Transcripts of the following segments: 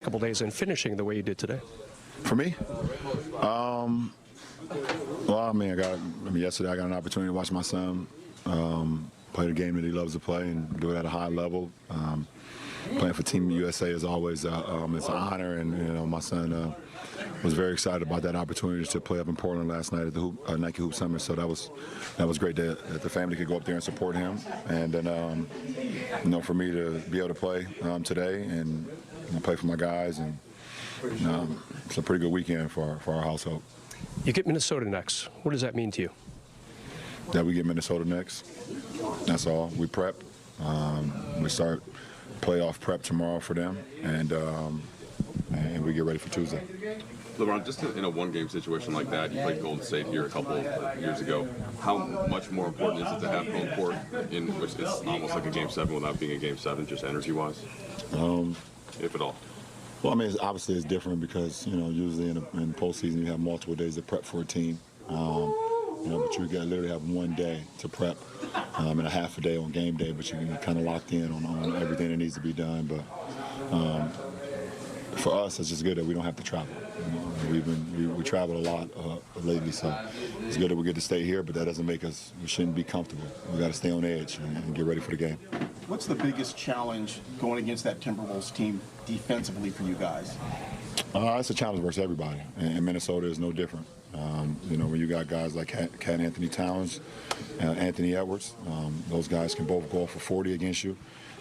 couple days and finishing the way you did today? For me, well, yesterday I got an opportunity to watch my son play the game that he loves to play and do it at a high level. Playing for Team USA is always it's an honor, and my son was very excited about that opportunity to play up in Portland last night at the Nike Hoop Summit. So that was great that the family could go up there and support him, and then for me to be able to play today and play for my guys, and it's a pretty good weekend for our household. You get Minnesota next. What does that mean to you? That we get Minnesota next. That's all. We prep. We start playoff prep tomorrow for them, and we get ready for Tuesday. LeBron, just in a one-game situation like that, you played Golden State here a couple of years ago. How much more important is it to have home court, in which it's almost like a Game 7 without being a Game 7, just energy-wise, if at all? Well, I mean, obviously it's different because, usually in postseason you have multiple days to prep for a team. But you literally have one day to prep and a half a day on game day, but you can kind of locked in on everything that needs to be done. But for us, it's just good that we don't have to travel. We traveled a lot lately, so it's good that we get to stay here, but that doesn't make us, we shouldn't be comfortable. We got to stay on edge and get ready for the game. What's the biggest challenge going against that Timberwolves team defensively for you guys? It's a challenge versus everybody, and Minnesota is no different. When you got guys like Cat Anthony Towns, Anthony Edwards, those guys can both go for 40 against you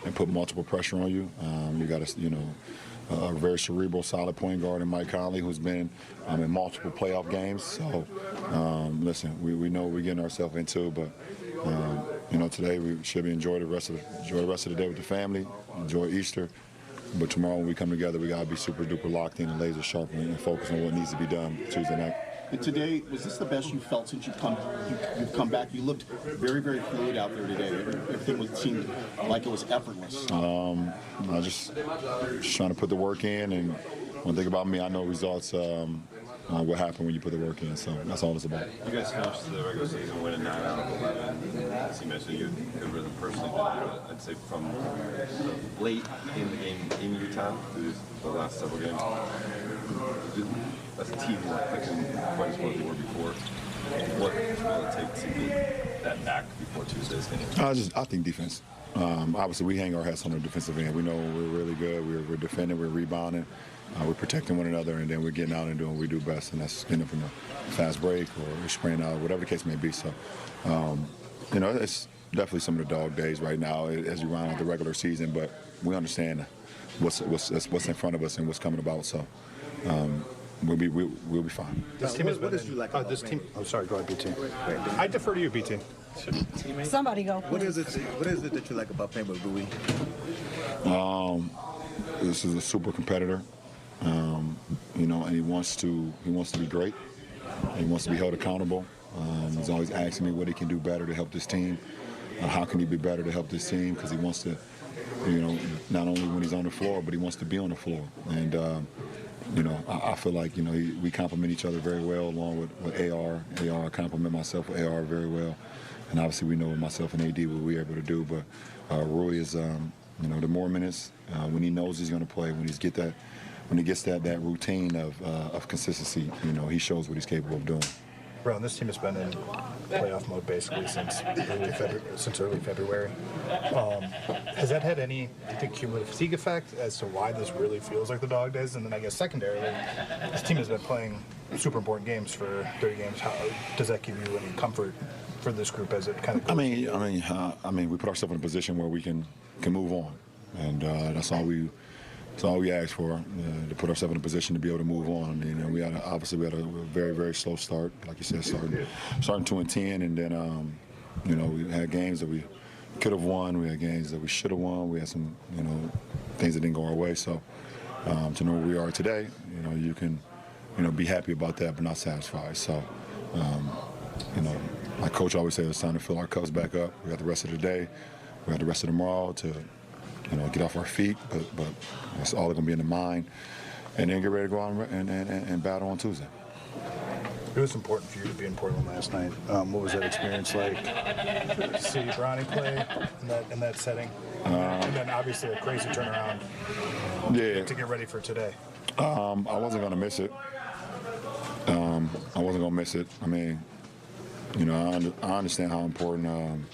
and put multiple pressure on you. You got a very cerebral, solid point guard in Mike Conley, who's been in multiple playoff games. So, listen, we know what we're getting ourselves into, but today we should enjoy the rest of the day with the family, enjoy Easter. But tomorrow when we come together, we gotta be super duper locked in and laser sharp and focus on what needs to be done Tuesday night. And today, was this the best you felt since you've come back? You looked very, very fluid out there today. Everything seemed like it was effortless. I just trying to put the work in, and one thing about me, I know results. What happened when you put the work in, so that's all it's about. You guys finished the regular season winning 9 out of 11. As you mentioned, you had good rhythm personally, but I'd say from late in the game in Utah through the last several games, as a team, not clicking quite as well as you were before. What will it take to get that back before Tuesday's game? I think defense. Obviously, we hang our hats on the defensive end. We know we're really good. We're defending. We're rebounding. We're protecting one another, and then we're getting out and doing what we do best, and that's getting from a fast break or spraying out, whatever the case may be. So, it's definitely some of the dog days right now as we round out the regular season, but we understand what's in front of us and what's coming about. So, we'll be fine. This team what did you like about this team? I'm sorry, go ahead, BT. I defer to you, BT. Somebody go. What is it that you like about playing with Rui? This is a super competitor. And he wants to be great. He wants to be held accountable. He's always asking me what he can do better to help this team. How can he be better to help this team? Because he wants to, not only when he's on the floor, but he wants to be on the floor. And I feel like we complement each other very well, along with AR. I complement myself with AR very well. And obviously we know with myself and AD what we're able to do. But Rui is, the more minutes when he knows he's going to play, when he gets that routine of consistency, he shows what he's capable of doing. Brown, this team has been in playoff mode basically since early February. Has that had any, do you think, cumulative fatigue effect as to why this really feels like the dog days? And then I guess secondarily, this team has been playing super important games for 30 games. How does that give you any comfort for this group as it kind of goes? I mean, we put ourselves in a position where we can move on, and that's all we asked for, to put ourselves in a position to be able to move on. We had a very, very slow start, like you said, starting 2-10, and then we had games that we could have won, we had games that we should have won, we had some things that didn't go our way. So to know where we are today, you can be happy about that, but not satisfied. So my coach always says it's time to fill our cups back up. We got the rest of the day, we got the rest of tomorrow to get off our feet, but it's all going to be in the mind, and then get ready to go out and battle on Tuesday. It was important for you to be in Portland last night. What was that experience like? To see Bronny play in that setting, and then obviously a crazy turnaround Yeah. to get ready for today? I wasn't going to miss it. I wasn't going to miss it. I mean, you know, I understand how important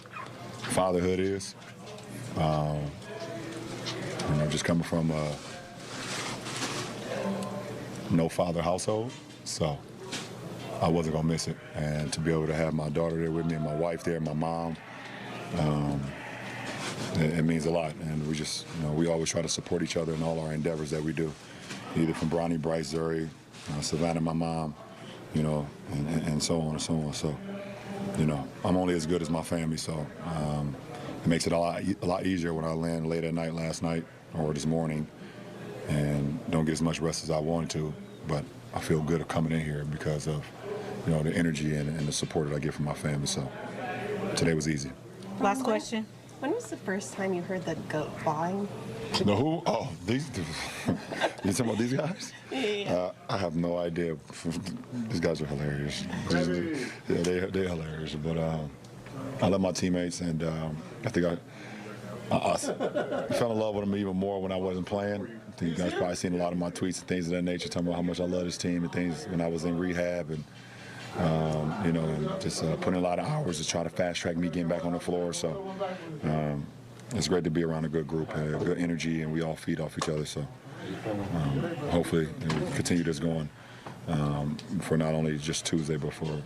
fatherhood is. You know, just coming from a no-father household, so I wasn't going to miss it. And to be able to have my daughter there with me and my wife there, my mom, it means a lot. And we just, you know, we always try to support each other in all our endeavors that we do, either from Bronny, Bryce, Zuri, Savannah, my mom, you know, and so on and so on. So, you know, I'm only as good as my family, so it makes it a lot easier when I land late at night last night or this morning and don't get as much rest as I wanted to. But I feel good coming in here because of, you know, the energy and the support that I get from my family. So today was easy. Last question. When was the first time you heard the goat flying? The who? Oh, you talking about these guys? Yeah. I have no idea. These guys are hilarious. Yeah, they're hilarious. But I love my teammates, and I think I fell in love with them even more when I wasn't playing. I think you guys probably seen a lot of my tweets and things of that nature, talking about how much I love this team and things when I was in rehab and. You know, and just putting a lot of hours to try to fast track me getting back on the floor. So it's great to be around a good group, good energy, and we all feed off each other. So hopefully we'll continue this going for not only just Tuesday, but for